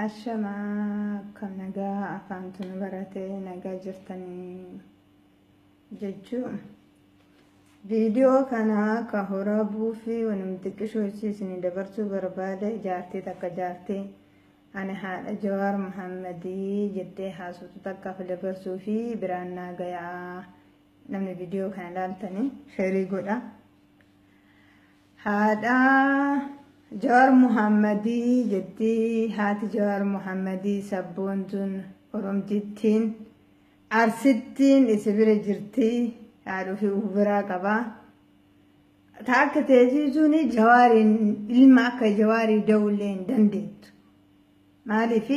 Ashama kan nagaa afaantuun baratee nagaa jirtanii jechuun viidiyoo kana ka horabuu fi wanumti qishoosiisni dabarsuu barbaade jaartii takka jaartii ani haadha Jawaar Muhammadii jettee haasuutu takka dabarsuu fi biraan naagayaa namni viidiyoo kana ilaaltanii sheerii godha. Haadha Jawaar Muhammadii jetti haati Jawaar Muhammadii sabboontuun Oromtittiin Arsittiin isa bira jirti haadhuu fi biraa qaba. Taakka teessisuun Jawaariin ilma akka Jawaarii da'ullee hin dandeettu. Maaliif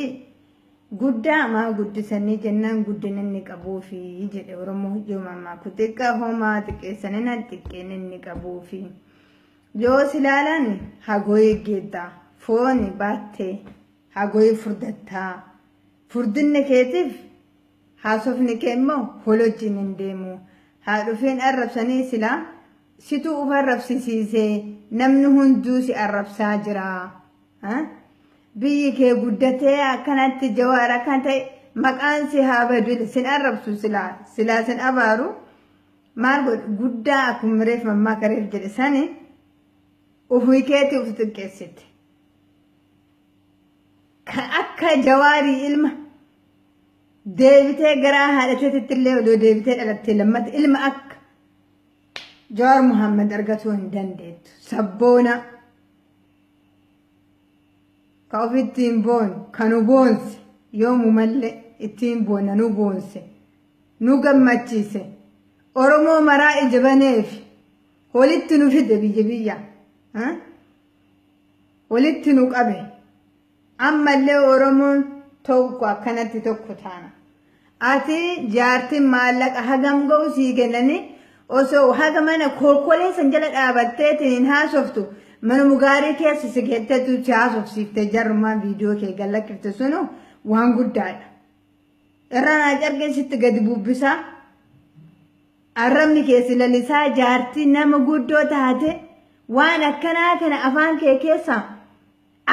guddaa maa guddisanii jennaan guddina inni qabuufi jedhe Oromoo hojjoomamaa ku xiqqaa homaa xiqqeessanii na xiqqeen inni qabuufi. Yoo silaalaan hagoyi geeddaa fooni baattee hagoyi furdattaa furdinni keetiif haasofni kee immoo holojjiin hin deemu haadhufeen arrabsanii silaa situ uf arrabsisiisee namni hunduu si arrabsaa jira biyyi kee guddatee akkanatti Jawaar akkan ta'e maqaan si haa badu sin arrabsu silaa sin abaaru maal godhu guddaa akkuma reef mammaa kareef jedhe sani ufii keetii uf xiqqeessite akka Jawaarii ilma deebitee garaa haadhateetti illee odoo deebitee dhalattee lammata ilma akka Jawaar Muhammad argatuu hin dandeettu sabboona ka of ittiin boon kanu boonse yoomu mallee ittiin boona nu boonse nu gammachiise Oromoo maraa ijabaneef walitti nu fide biyya walitti nu qabe ammallee Oromoon tokko akkanatti tokko taana ati jaartiin maallaqa hagam ga'u sii kennanii osoo haga mana kolkolee san jala dhaabatteetiin hin haasoftu manuma gaarii keessa si geetteetu si haasofsiiftee jarrumaan viidiyoo kee gallakkifte sunu waan guddaadha. Irraan cargeessitti gadi bubbisaa arrabni kee si lalisaa jaartii nama guddoo taate waan akkanaa kana afaan kee keessa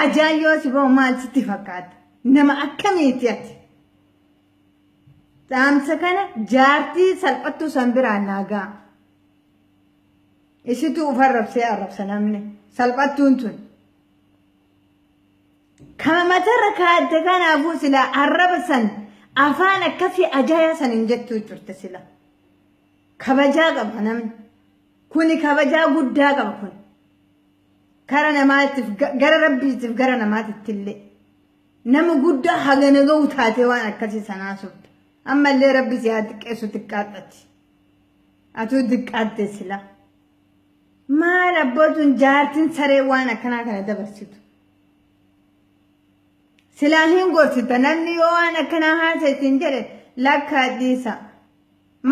ajaa'yoo si bahu maal sitti fakkaata nama akkamiiti ati dhaamsa kana jaartii salphattuu san biraan naagaa isitu uf arrabsee arrabsa namni salphattuun tun kama matarra kaadde kanaafuu sila arraba san afaan akkasii ajaa'aa san hin jettuu turte sila kabajaa qaba namni kuni kabajaa guddaa qaba kun kara namaatiif gara rabbiitiif gara namaatitti illee nama guddaa hagana ga'u taatee waan akkasii sanaa softu ammallee rabbi si haa xiqqeessu xiqqaadhati atuu xiqqaadde sila maal abbootuun jaartiin saree waan akkanaa kana dabarsitu silaa hin gorsita namni yoo waan akkanaa haasa'itiin jedhe lakkaa dhiisa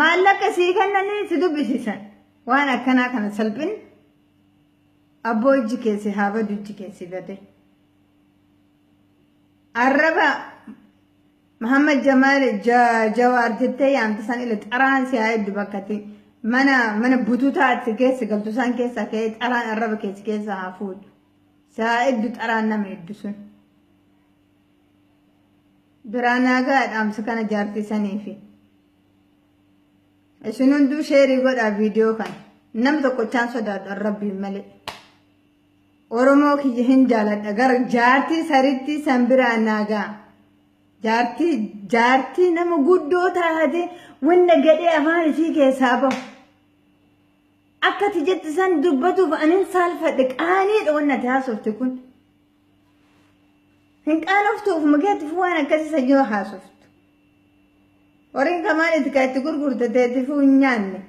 maallaqa sii kennanii si dubbisiisan waan akkanaa kana salphin abboo ijji keessi haa badu ijji keessi bade arraba Muhammad Jamaal Jawaar jettee yaamte san ila xaraan si haa heddu bakkatti mana butuutaatti keessi galtu san keessa ka'ee xaraan arraba keessi keessa haa fuudhu si haa heddu xaraan nama heddu sun biraan naagaa dhaamsa kana jaartii saniifi isin hunduu sheerii godhaa viidiyoo kana nam tokkochaan sodaadhu arrabbiin malee Oromoo kiyya hin jaaladha gara jaartii saritti san biraan naagaa jaartii nama guddoo taate wanda gadhee afaan isii keessaa bahu akkati jetti san dubbatuuf anin saalfadhe qaaniidha wanna haasofte kun hin qaanoftuuf mageetiif waan akkasii yoo haasoftu horiin kamaan itti ka itti gurgurtateetiif hin nyaanne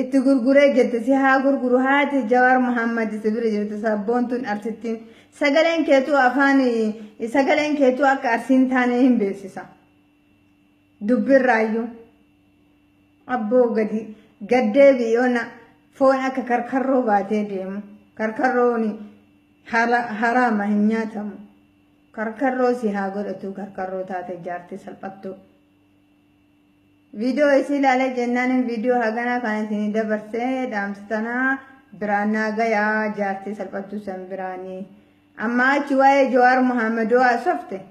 itti gurguree jette si haa gurguru haati Jawaar Muhammad si bira jirtu sabboontuun Arsittiin sagaleen keetuu akka Arsiin taane hin beeksisa dubbirraayyuu abboo gaddee biyyoona foon akka karkarroo baatee deemu karkarroon haraama hin nyaatamu karkarroo si haa godhatu karkarroo taate jaartii salphattuu video isi ilaalee jennaan video hagana kan isin dabarsee dhaamsa tanaa biraan naagaa jaartii salphattuu san biraanii أما شوية جوار محمد وأصفته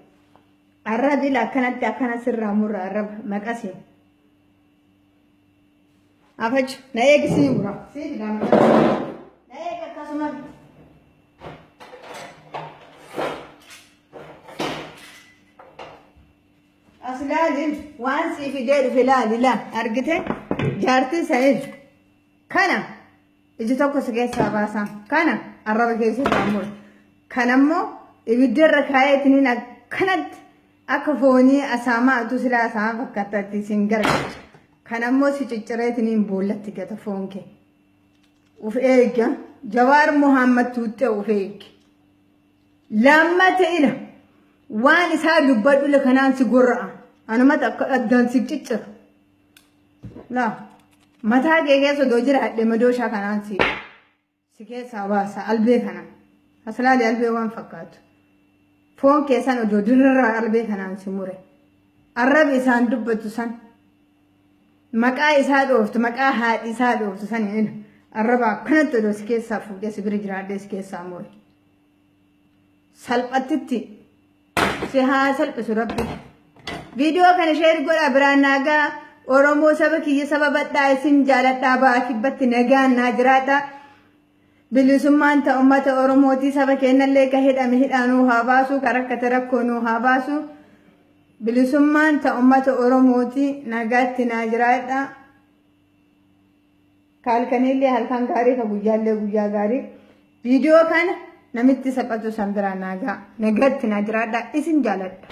الرب لا كانت سر مرة الرب مقاسي أفج نايك سيبرا سيب دام نايك كاسمر أصلالين وانسي في دير فلالي لا أرجته جارتي سعيد كنا إجي توكو سجى ساباسا كنا الرب كيسي تامور كنا مو يبدر ركاية تنين كنت أكفوني أسامة تسلا أسامة فكتة سينجر كنا مو سيجرة تنين بولت كده فونك وفيك جوار محمد توتة وفيك لما تينا وان ساد بدو لكنان سجرة أنا ما تقدر سيجتر لا ما تاجي كيسو دوجر هذا مدوشة كنان سكيس ساباسا ألبي كنا أصلا دي ألبي وان فكات فون كيسان ودودر ألبي كنان سمورة الرب إسان دبتو سان مكا إساد أوفت مكا هاد إساد أوفت سان إنه الرب كنت تدو سكيس سافو دي سبري جراد دي سكيس سامورة سلبتتي سها سلب ربي فيديو كان شير قول أبراناغا oromoo saba kiyya saba badhaa isin jaaladhaa ba'aa kibbatti nagaan naajiraadha bilisummaan ta'u uummata oromootii saba keenyallee ka hidhame hidhaanuu haa baasu ka rakkate rakkoonuu haa baasu bilisummaan ta'u uummata oromootii nagaatti naajiraadha kaalkanillee halkan gaarii ka guyyaallee guyyaa gaarii viidiyoo kana namitti saphatu san biraa nagaa nagaatti naajiraadha isin jaaladha